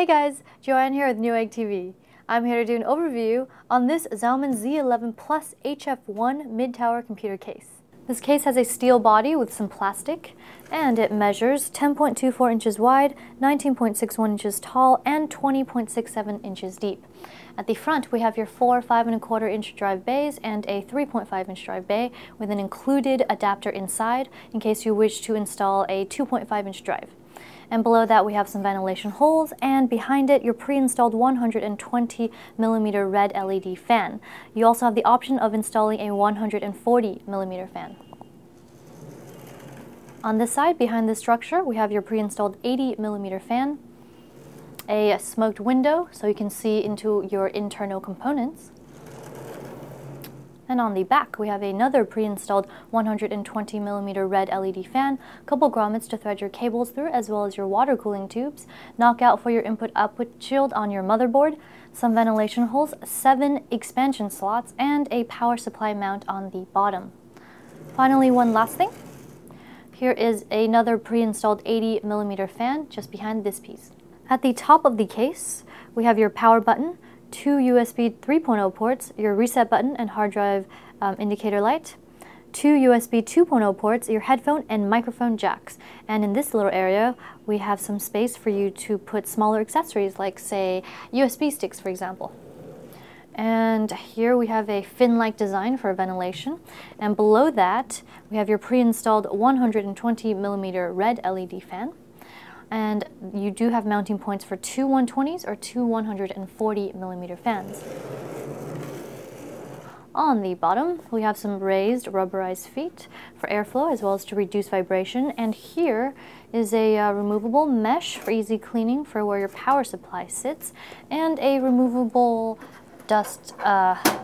Hey guys, Joanne here with Newegg TV. I'm here to do an overview on this Xiaomi Z11 Plus HF1 mid-tower computer case. This case has a steel body with some plastic, and it measures 10.24 inches wide, 19.61 inches tall, and 20.67 inches deep. At the front, we have your four 5¼ inch drive bays and a 3.5 inch drive bay with an included adapter inside in case you wish to install a 2.5 inch drive. And below that we have some ventilation holes, and behind it your pre-installed 120mm red LED fan. You also have the option of installing a 140mm fan. On this side, behind this structure, we have your pre-installed 80mm fan, a smoked window so you can see into your internal components. And on the back, we have another pre-installed 120mm red LED fan, a couple grommets to thread your cables through, as well as your water cooling tubes, knockout for your input-output shield on your motherboard, some ventilation holes, 7 expansion slots, and a power supply mount on the bottom. Finally, one last thing. Here is another pre-installed 80mm fan just behind this piece. At the top of the case, we have your power button, 2 USB 3.0 ports, your reset button and hard drive indicator light, 2 USB 2.0 ports, your headphone and microphone jacks. And in this little area, we have some space for you to put smaller accessories like, say, USB sticks, for example. And here we have a fin-like design for ventilation. And below that, we have your pre-installed 120mm red LED fan. And you do have mounting points for two 120s or two 140mm fans. On the bottom, we have some raised rubberized feet for airflow as well as to reduce vibration. And here is a removable mesh for easy cleaning for where your power supply sits, and a removable dust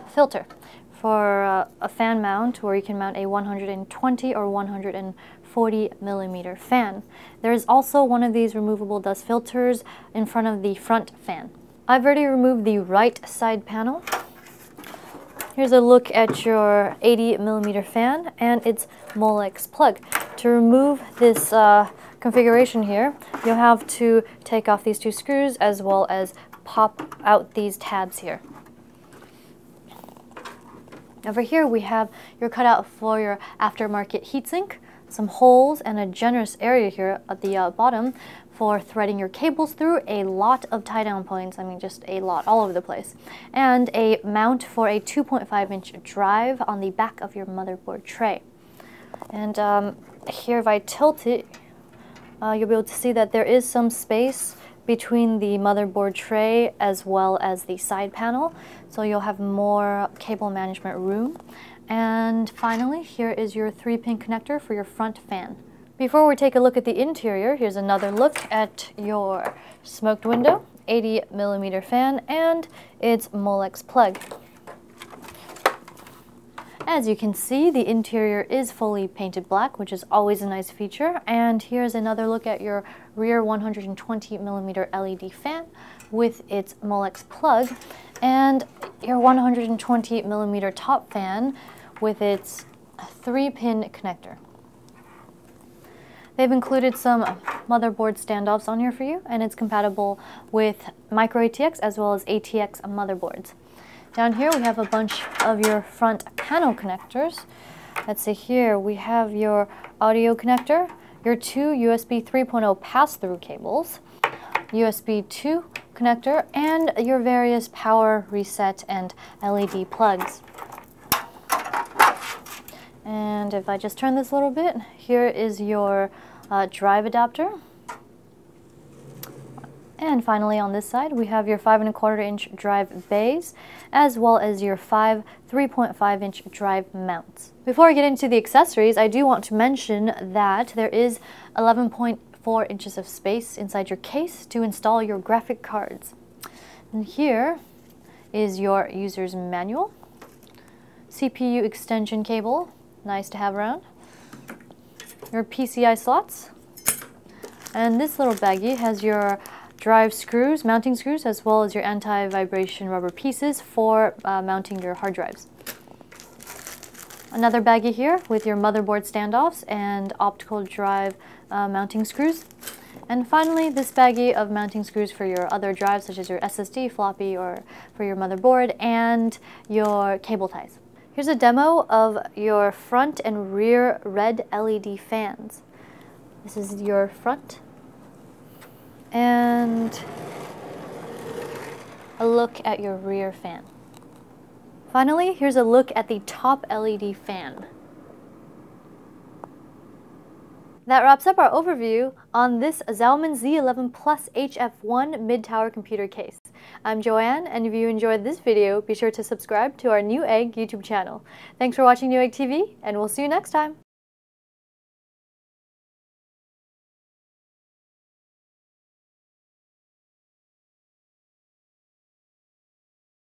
filter for a fan mount where you can mount a 120 or 140mm fan. There is also one of these removable dust filters in front of the front fan. I've already removed the right side panel. Here's a look at your 80mm fan and its Molex plug. To remove this configuration here, you'll have to take off these two screws as well as pop out these tabs here. Over here we have your cutout for your aftermarket heatsink, some holes, and a generous area here at the bottom for threading your cables through, a lot of tie-down points, I mean just a lot all over the place, and a mount for a 2.5 inch drive on the back of your motherboard tray. And here if I tilt it, you'll be able to see that there is some space between the motherboard tray as well as the side panel, so you'll have more cable management room. And finally, here is your 3-pin connector for your front fan. Before we take a look at the interior, here's another look at your smoked window, 80mm fan, and its Molex plug. As you can see, the interior is fully painted black, which is always a nice feature. And here's another look at your rear 120mm LED fan with its Molex plug, and your 120mm top fan with its 3-pin connector. They've included some motherboard standoffs on here for you, and it's compatible with micro ATX as well as ATX motherboards. Down here we have a bunch of your front panel connectors. Let's see, here we have your audio connector, your 2 USB 3.0 pass-through cables, USB 2 connector, and your various power, reset, and LED plugs. And if I just turn this a little bit, here is your drive adapter. And finally, on this side, we have your 5¼ inch drive bays, as well as your 5 3.5 inch drive mounts. Before I get into the accessories, I do want to mention that there is 11.4 inches of space inside your case to install your graphic cards. And here is your user's manual, CPU extension cable, nice to have around, your PCI slots, and this little baggie has your drive screws, mounting screws, as well as your anti-vibration rubber pieces for mounting your hard drives. Another baggie here with your motherboard standoffs and optical drive mounting screws. And finally, this baggie of mounting screws for your other drives, such as your SSD, floppy, or for your motherboard, and your cable ties. Here's a demo of your front and rear red LED fans. This is your front, and a look at your rear fan. Finally, here's a look at the top LED fan. That wraps up our overview on this Xiaomi Z11 Plus HF1 mid-tower computer case. I'm Joanne, and if you enjoyed this video, be sure to subscribe to our Newegg YouTube channel. Thanks for watching Newegg TV, and we'll see you next time.